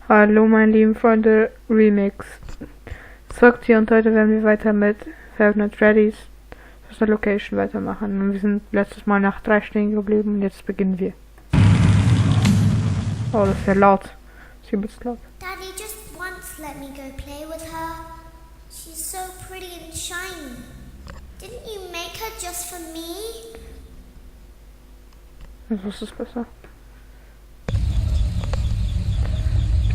Hallo meine lieben Freunde, Remix. Zurück hier und heute werden wir weiter mit Five Nights at Freddy's First Location weitermachen. Und wir sind letztes Mal nach 3 stehen geblieben und jetzt beginnen wir. Oh, das ist ja laut. Das ist übelst laut. Daddy just once let me go play with her. She's so pretty and shiny. Didn't you make her just for me? Was ist besser?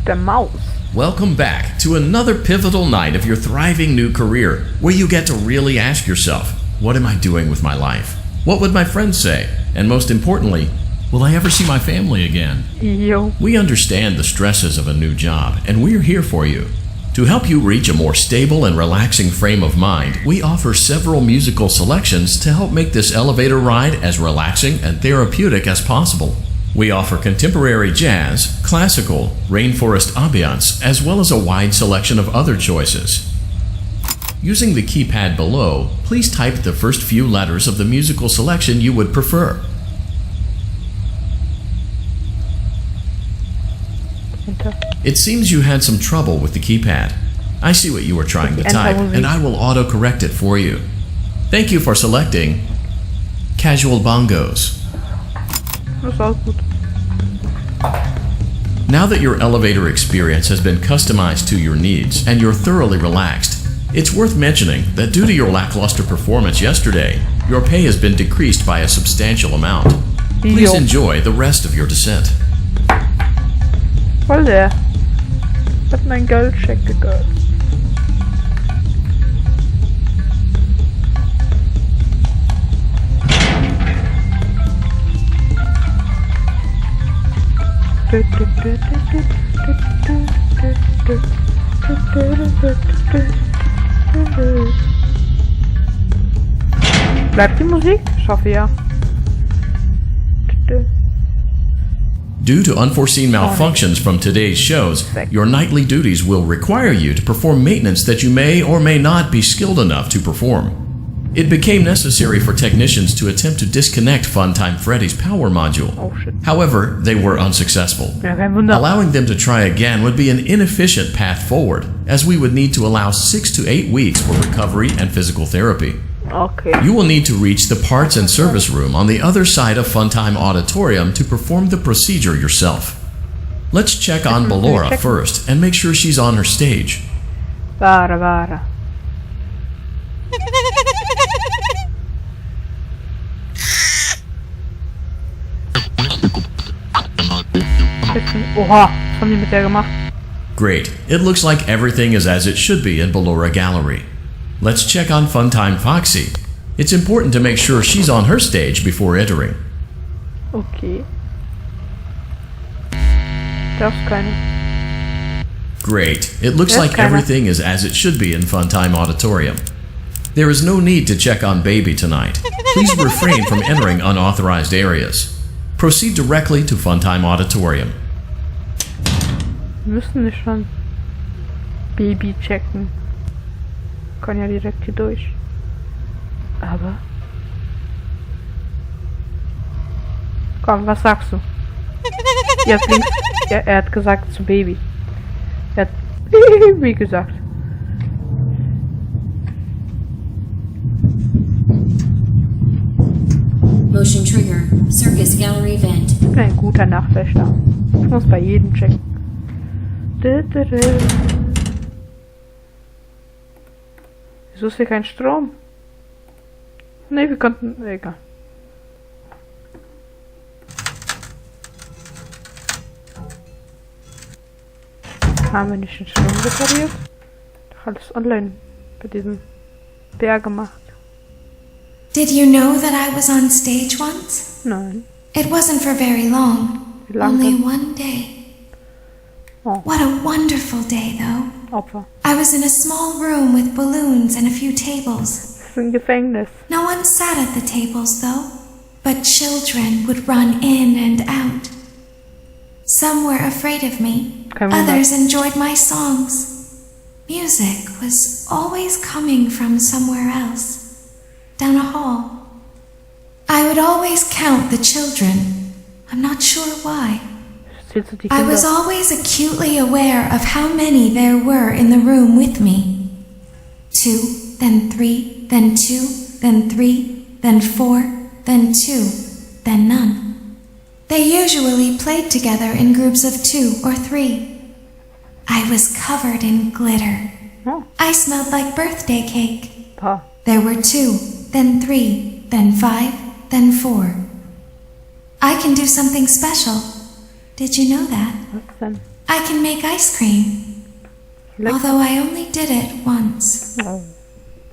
The mouse. Welcome back to another pivotal night of your thriving new career, where you get to really ask yourself, what am I doing with my life? What would my friends say? And most importantly, will I ever see my family again? Yo. We understand the stresses of a new job, and we're here for you. To help you reach a more stable and relaxing frame of mind, we offer several musical selections to help make this elevator ride as relaxing and therapeutic as possible. We offer contemporary jazz, classical, rainforest ambiance, as well as a wide selection of other choices. Using the keypad below, please type the first few letters of the musical selection you would prefer. Enter. It seems you had some trouble with the keypad. I see what you were trying to type, and I will auto-correct it for you. Thank you for selecting Casual Bongos. Das ist auch gut. Now that your elevator experience has been customized to your needs and you're thoroughly relaxed, it's worth mentioning that due to your lackluster performance yesterday, your pay has been decreased by a substantial amount. Please enjoy the rest of your descent. Voll der. Hat mein Geldcheck gegönnt. Bleibt die Musik? Ich hoffe ja. Due to unforeseen malfunctions from today's shows, your nightly duties will require you to perform maintenance that you may or may not be skilled enough to perform. It became necessary for technicians to attempt to disconnect Funtime Freddy's power module. Oh shit. However, they were unsuccessful. Ja, kein Wunder. Allowing them to try again would be an inefficient path forward, as we would need to allow 6 to 8 weeks for recovery and physical therapy. Okay. You will need to reach the parts and service room on the other side of Funtime Auditorium to perform the procedure yourself. Let's check on Ballora first and make sure she's on her stage. Vara. Oha, was haben die mit der gemacht? Great. It looks like everything is as it should be in Ballora Gallery. Let's check on Funtime Foxy. It's important to make sure she's on her stage before entering. Okay. Da ist keine. Great. It looks like everything is as it should be in Funtime Auditorium. There is no need to check on Baby tonight. Please refrain from entering unauthorized areas. Proceed directly to Funtime Auditorium. Wir müssen nicht schon Baby checken. Kann ja direkt hier durch. Aber. Komm, was sagst du? Jetzt links. Ja, er hat gesagt zu Baby. Er hat Baby gesagt. Motion trigger. Circus gallery vent. Ich bin ein guter Nachtwächter. Ich muss bei jedem checken. Wieso ist hier kein Strom? Ne, wir konnten... Egal. Haben wir nicht den Strom repariert? Doch alles online bei diesem Bär gemacht. Did you know that I was on stage once? Nein. It wasn't for very long. Wie lange? Only one day. Oh, What a wonderful day, though. Opfer. I was in a small room with balloons and a few tables. Das ist ein Gefängnis. No one sat at the tables, though, but children would run in and out. Some were afraid of me. Kein Wunder. Others enjoyed my songs. Music was always coming from somewhere else, down a hall. I would always count the children. I'm not sure why. willst du die I Kinder? was always acutely aware of how many there were in the room with me. 2, then 3, then 2, then 3, then 4, then 2, then none. They usually played together in groups of 2 or 3. I was covered in glitter. Oh, I smelled like birthday cake. pa. There were 2, then 3, then 5, then 4. I can do something special. Did you know that? Was denn? I can make ice cream. Lecker. Although I only did it once. Oh.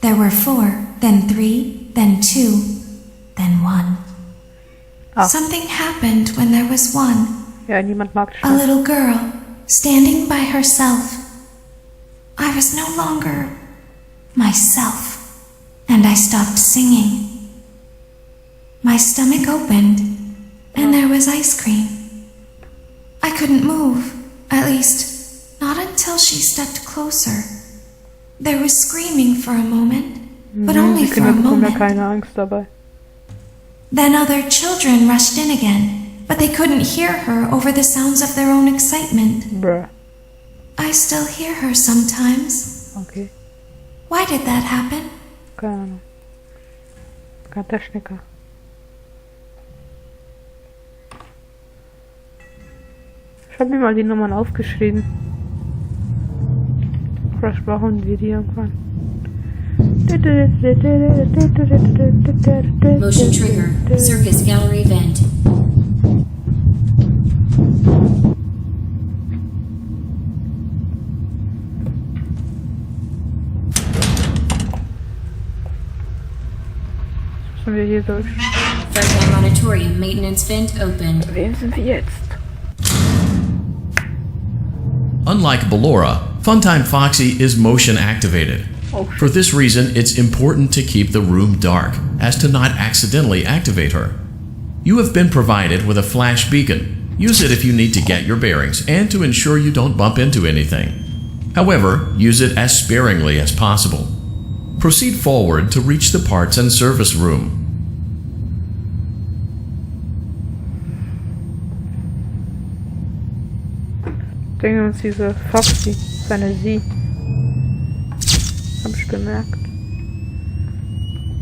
There were 4, then 3, then 2, then 1. Ah. Something happened when there was 1. Ja, niemand mag A Stress. little girl standing by herself. I was no longer myself, and I stopped singing. My stomach opened, and there was ice cream. I couldn't move, at least not until she stepped closer. There was screaming for a moment, but only Die for a Kinder bekommen ja moment. keine Angst dabei. Then other children rushed in again, but they couldn't hear her over the sounds of their own excitement. Bruh. I still hear her sometimes. Okay. Why did that happen? Keine Ahnung. Kein Techniker. Ich habe mir mal die Nummern aufgeschrieben. Vielleicht brauchen wir die irgendwann. Motion trigger. Circus gallery vent. Müssen wir hier durch. Fairground auditorium maintenance vent opened. Wem sind wir jetzt? Unlike Ballora, Funtime Foxy is motion activated. Oh, For this reason, it's important to keep the room dark, as to not accidentally activate her. You have been provided with a flash beacon. Use it if you need to get your bearings and to ensure you don't bump into anything. However, use it as sparingly as possible. Proceed forward to reach the parts and service room. Denken uns diese Foxy, seine Sie. Hab ich bemerkt.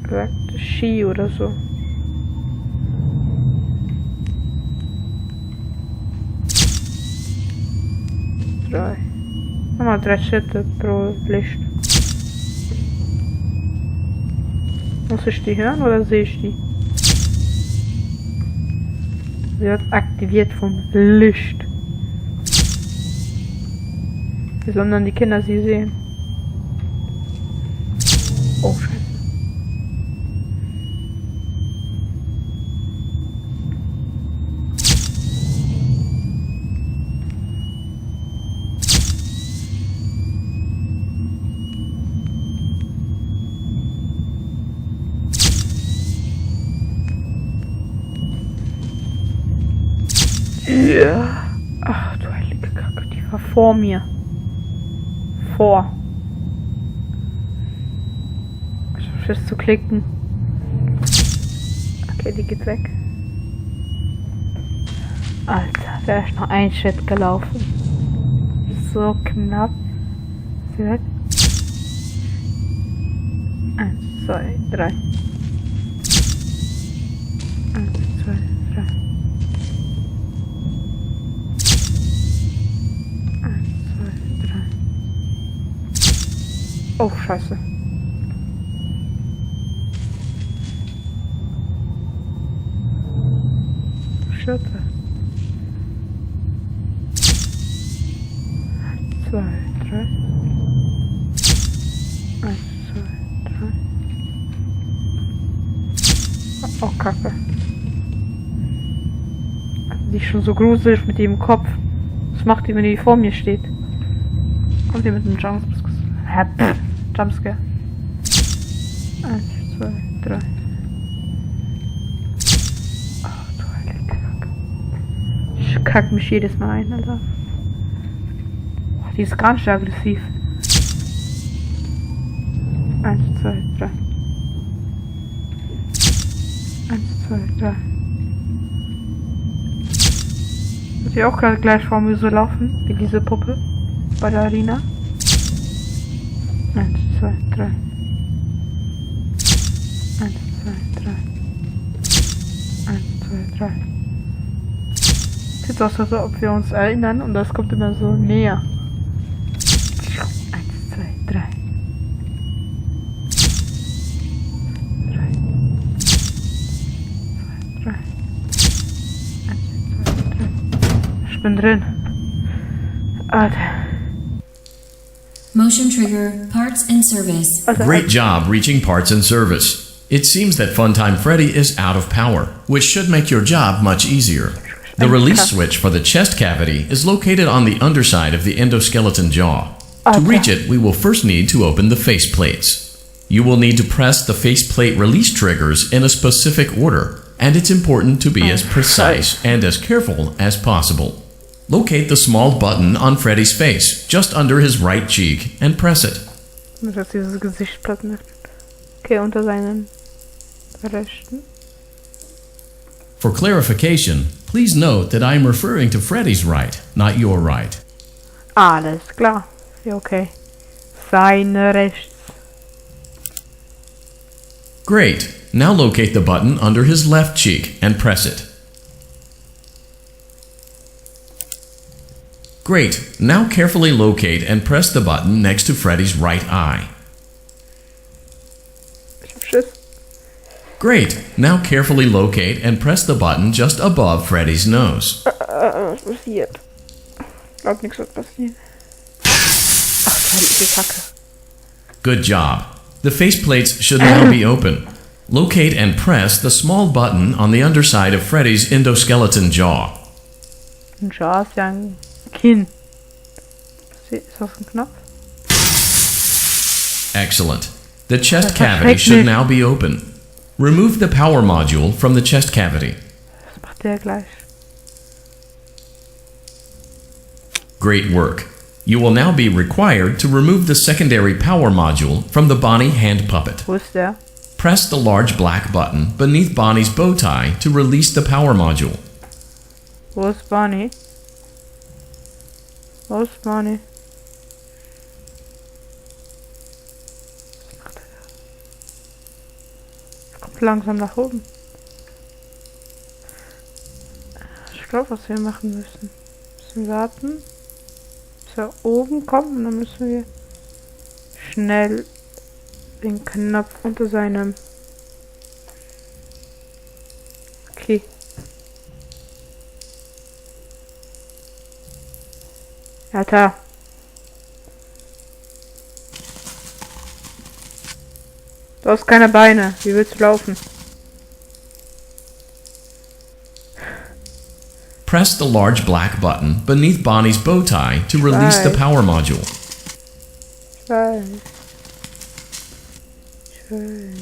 Gesagt, She oder so. Drei. Nochmal 3 Schritte pro Licht. Muss ich die hören oder sehe ich die? Sie wird aktiviert vom Licht. Wie sollen dann die Kinder sie sehen? Oh, Scheiße. Ja. Ach du heilige Kacke, die war vor mir. Vor. Ich versuche zu klicken. Okay, die geht weg. Alter, wäre ich noch ein Schritt gelaufen. So knapp. Sie weg. 1, 2, 3. 1, 2, 3. 1, 2, 3. Oh, Scheiße. Schritte. 2, 3. 1, 2, 3. Oh, Kacke. Die ist schon so gruselig mit ihrem Kopf. Was macht die, wenn die vor mir steht? Kommt die mit einem Jumpscare? 1, 2, 3. Ach du heilige Kacke. Ich kack mich jedes Mal ein, Alter. Die ist ganz schön aggressiv. 1, 2, 3. 1, 2, 3. sehe auch gerade gleich vor mir so laufen, wie diese Puppe. Ballerina. 1, 2, 3. 1, 2, 3. 1, 2, 3. Sieht aus, als ob wir uns erinnern und das kommt immer so näher. 1, 2, 3. 3. 1, 2, 3. Ich bin drin. Alter. Motion trigger, parts and service. Great job reaching parts and service. It seems that Funtime Freddy is out of power, which should make your job much easier. The release switch for the chest cavity is located on the underside of the endoskeleton jaw. To reach it, we will first need to open the face plates. You will need to press the faceplate release triggers in a specific order, and it's important to be as precise and as careful as possible. Locate the small button on Freddy's face, just under his right cheek, and press it. Dass dieses Gesicht platt macht. Okay, unter seinen rechten. For clarification, please note that I am referring to Freddy's right, not your right. Alles klar. Ja, okay. Seine rechts. Great. Now locate the button under his left cheek and press it. Great. Now carefully locate and press the button next to Freddy's right eye. Ich hab Schiss. Great. Now carefully locate and press the button just above Freddy's nose. Was passiert? Ich glaub, nichts wird passieren. Ach, die Kacke. Good job. The faceplates should now be open. Locate and press the small button on the underside of Freddy's endoskeleton jaw. Ein Jaw ist ja ein Kinn. Ist das ein Knopf? Excellent. The chest cavity should now be open. Remove the power module from the chest cavity. Das macht der gleich. Great work. You will now be required to remove the secondary power module from the Bonnie hand puppet. Wo ist der? Press the large black button beneath Bonnie's bow tie to release the power module. Wo ist Bonnie? Wo ist Bonnie? Was macht er da? Er kommt langsam nach oben. Ich glaube, was wir machen müssen. Müssen warten, bis er oben kommt und dann müssen wir schnell den Knopf unter seinem... Okay. Alter. Du hast keine Beine. Wie willst du laufen? Press the large black button beneath Bonnie's bow tie to release the power module. Ich weiß. Ich weiß.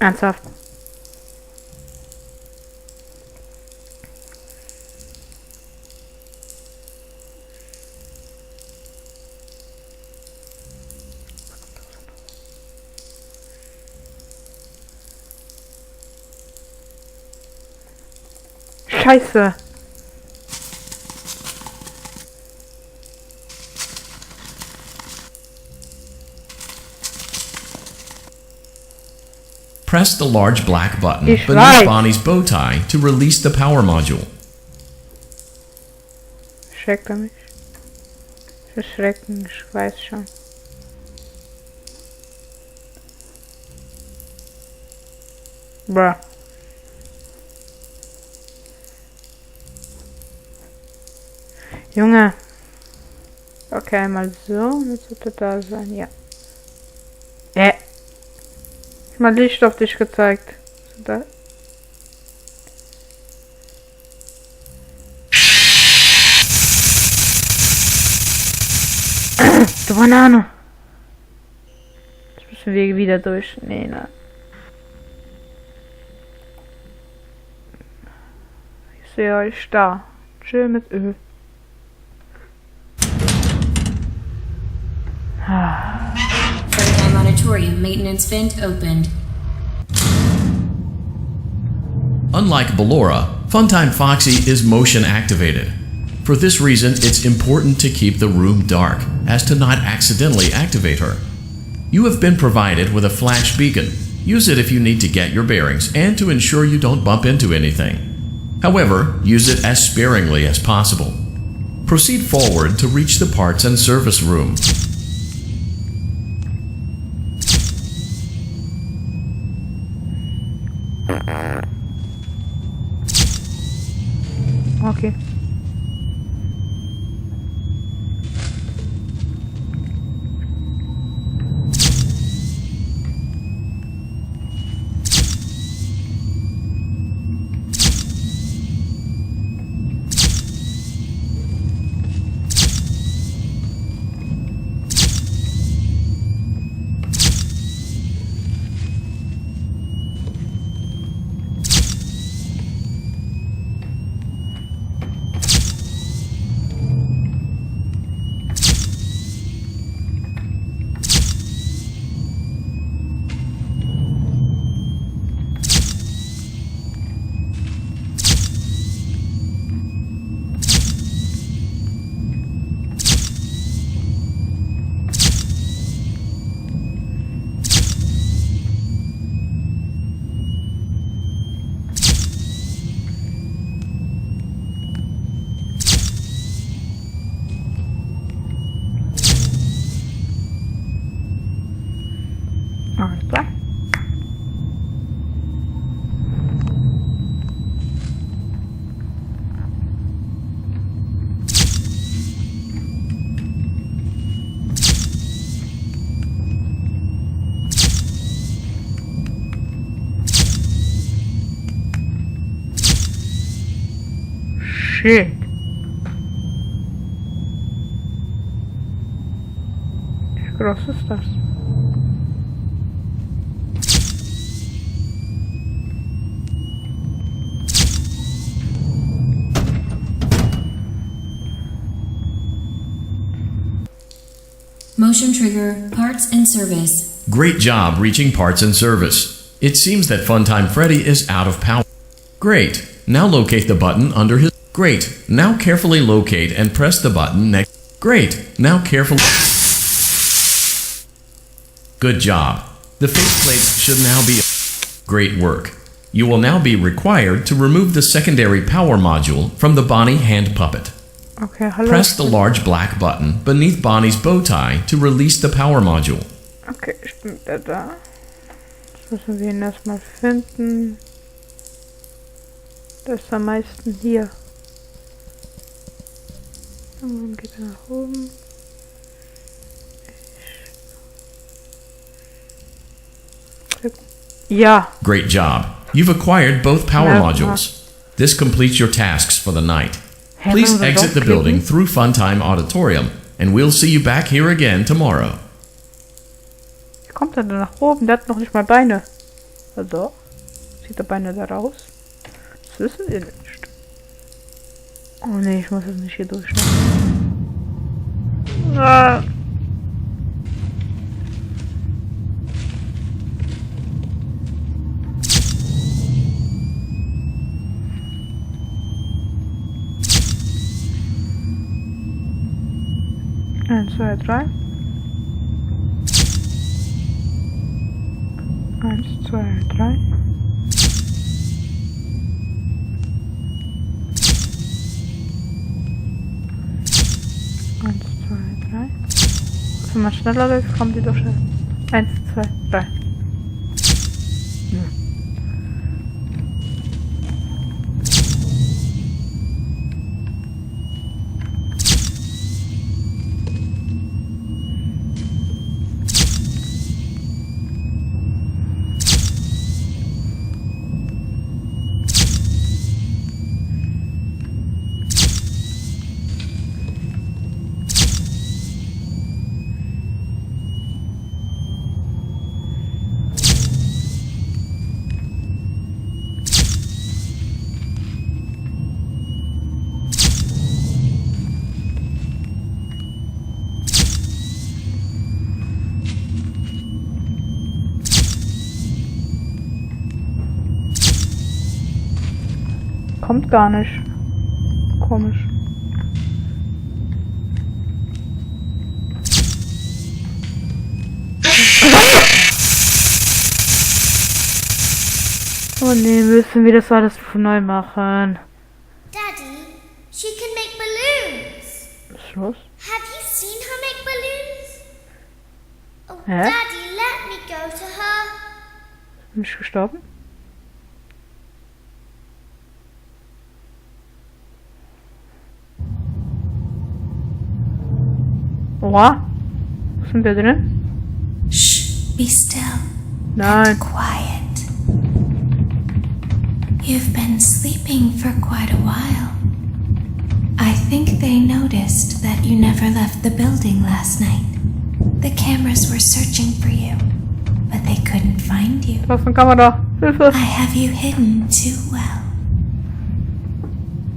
Ernsthaft? Scheiße. Press the large black button Ich beneath weiß. Bonnie's bow tie to release the power module. Schreckt er mich? Verschrecken, ich weiß schon. Bruh. Junge. Okay, mal so. Jetzt sollte da sein, ja. Ich hab mal Licht auf dich gezeigt. So, da. Du Banane. Jetzt müssen wir wieder durch. Nee, nein. Ich sehe euch da. Chill mit Öl. Funtime Auditorium maintenance vent opened. Unlike Ballora, Funtime Foxy is motion activated. For this reason, it's important to keep the room dark, as to not accidentally activate her. You have been provided with a flash beacon. Use it if you need to get your bearings and to ensure you don't bump into anything. However, use it as sparingly as possible. Proceed forward to reach the parts and service room. Okay. Alles klar. Shit. Wie groß ist das? Motion trigger, parts and service. Great job reaching parts and service. It seems that Funtime Freddy is out of power. Great. Now locate the button under his... Great. Now carefully locate and press the button next... Great. Now carefully... Good job. The faceplates should now be... Great work. You will now be required to remove the secondary power module from the Bonnie hand puppet. Okay, hallo. Press the large black button beneath Bonnie's bow tie to release the power module. Okay, ich bin wieder da. Jetzt müssen wir ihn erstmal finden. Das ist am meisten hier. Und dann geht er nach oben. Ja. Great job. You've acquired both power Ja, modules. This completes your tasks for the night. Hä, Please wollen wir exit the draufklicken? building through Funtime Auditorium, and we'll see you back here again tomorrow. Wie kommt er denn nach oben? Der hat noch nicht mal Beine. Also, zieht er Beine da raus? Das wissen wir nicht. Oh ne, ich muss jetzt nicht hier durchschauen. Ah. Eins, zwei, drei. 1, 2, 3. Wenn man schneller läuft, kommen die doch schnell. 1, 2, 3. Ja. kommt gar nicht. Komisch. Oh nee, müssen wir das alles von neu machen. Daddy, she can make balloons. Was ist los? Have you seen her make balloons? Oh, Hä? Daddy, let me go to her. Bin ich gestorben? Oha. Was sind wir drin? Shh, be still. Nein. Quiet. You've been sleeping for quite a while. I think they noticed that you never left the building last night. The cameras were searching for you, but they couldn't find you. Da ist eine Kamera. Hilfe. I have you hidden too well.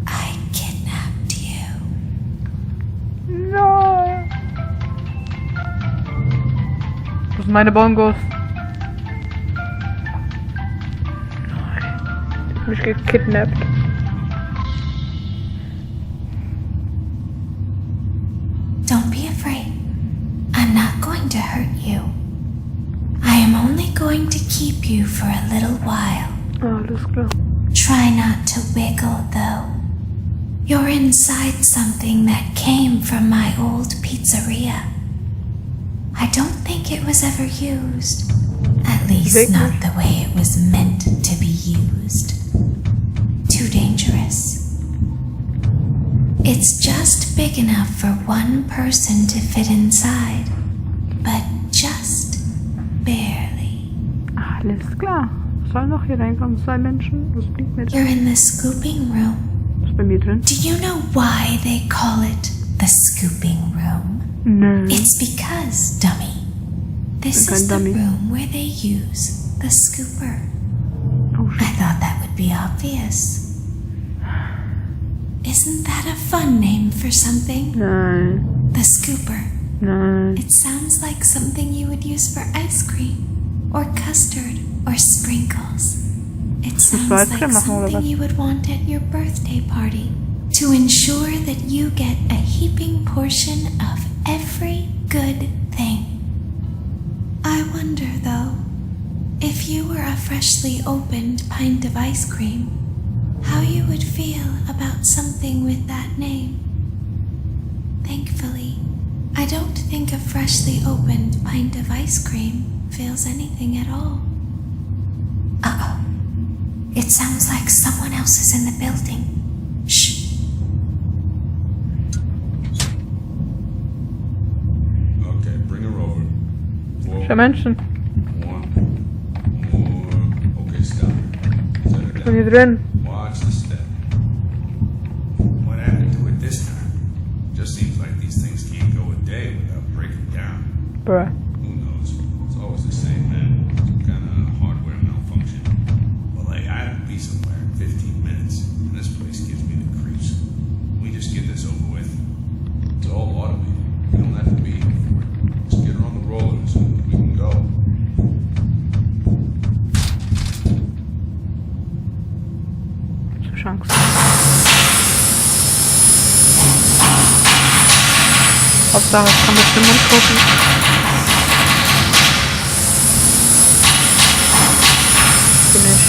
I kidnapped you. Nein. Das sind meine Bongos. Nein. Ich hab mich gekidnappt. Don't be afraid. I'm not going to hurt you. I am only going to keep you for a little while. Alles klar. Try not to wiggle, though. You're inside something that came from my old pizzeria. I don't think it was ever used. At least not the way it was meant to be used. Too dangerous. It's just big enough for one person to fit inside, but just barely. Alles klar. Soll noch hier reinkommen? 2 Menschen? Was bringt mir das? You're in the scooping room. Was ist bei mir drin? Do you know why they call it the scooping room? Nö. It's because, dummy, this Kein is the Dummy. room where they use the scooper. Oh, I shit. thought that would be obvious. Isn't that a fun name for something? Nein. The scooper. Nein. It sounds like something you would use for ice cream, or custard, or sprinkles. It sounds Ice like cream machen, oder something was? you would want at your birthday party, to ensure that you get a heaping portion of every good thing. I wonder, though, if you were a freshly opened pint of ice cream, how you would feel about something with that name. Thankfully, I don't think a freshly opened pint of ice cream feels anything at all. Uh-oh. It sounds like someone else is in the building. Shh. Okay, bring her over. Schon Menschen. One more. Okay, stop. Set her Bin hier down. drin. Watch the step. What happened to it this time? Just seems like these things can't go a day without breaking down. Bruh. Who knows? It's always the same, man. Some kind of hardware malfunction. Well, hey, I have to be somewhere in 15 minutes, and this place gives me the creeps. We just get this over with. It's all automated. You don't have to be here for it. Just get her on the rollers and we can go. Chance. Hauptsache, ich kann mit dem Mund gucken. Bin ich.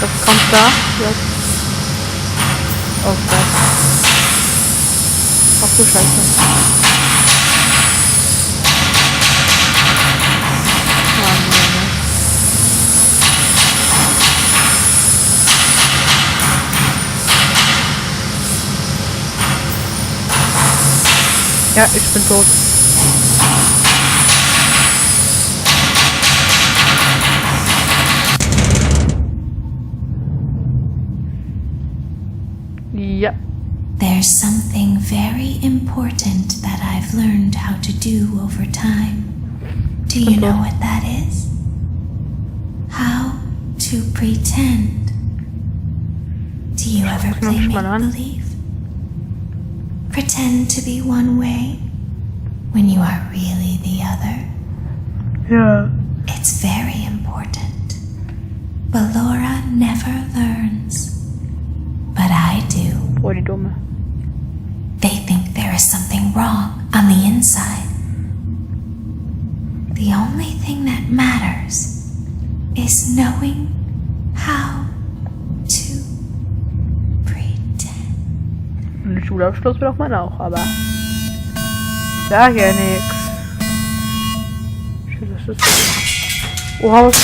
Was kommt da? Jetzt. Oh Gott. Ach du Scheiße. Oh, nee. Ja, ich bin tot. Ja. There's something very important that I've learned how to do over time. Do you know what that is? How to pretend. Do you ever play make-believe? Pretend to be one way when you are really the other. Ja. It's very important. But Laura never learns. Oh, die Dumme. They think there is something wrong on the inside. The only thing that matters is knowing how to pretend. Und den Schulabschluss braucht man auch, aber... Sag ja nix. Shit, was ist das? Oh, Haus.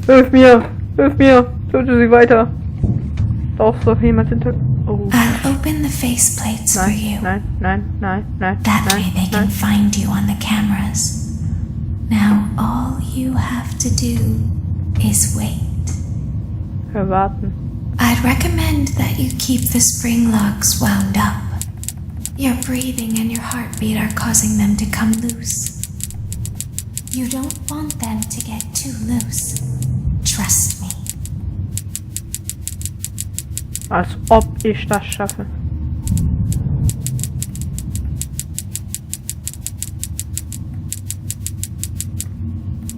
Hilf mir! Hilf mir! Töte sie weiter! Da ist doch jemand hinter... Oh. I'll open the faceplates for you. Nein, nein, nein, nein, That nein, way they can nein. find you on the cameras. Now all you have to do is wait. Warten. I'd recommend that you keep the spring locks wound up. Your breathing and your heartbeat are causing them to come loose. You don't want them to get too loose. Trust me. Als ob ich das schaffe.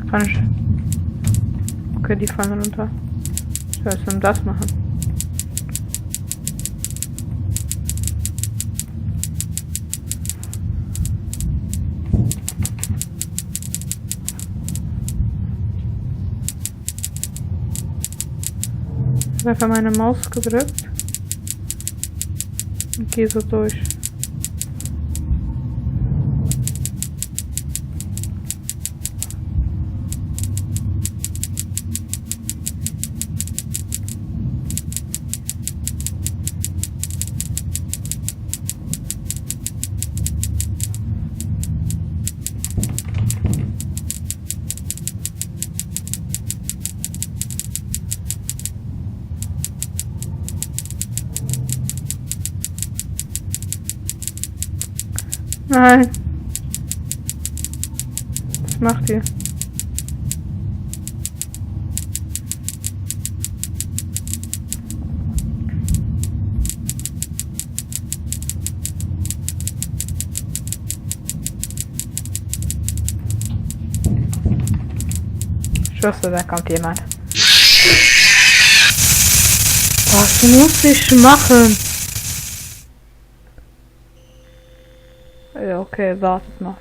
Kann ich... Okay, die fallen runter. Ich soll jetzt das machen. Ich habe einfach meine Maus gedrückt und gehe so durch. Nein. Was macht ihr? Ich wusste, da kommt jemand. Was muss ich machen? Ja, okay, wartet mal.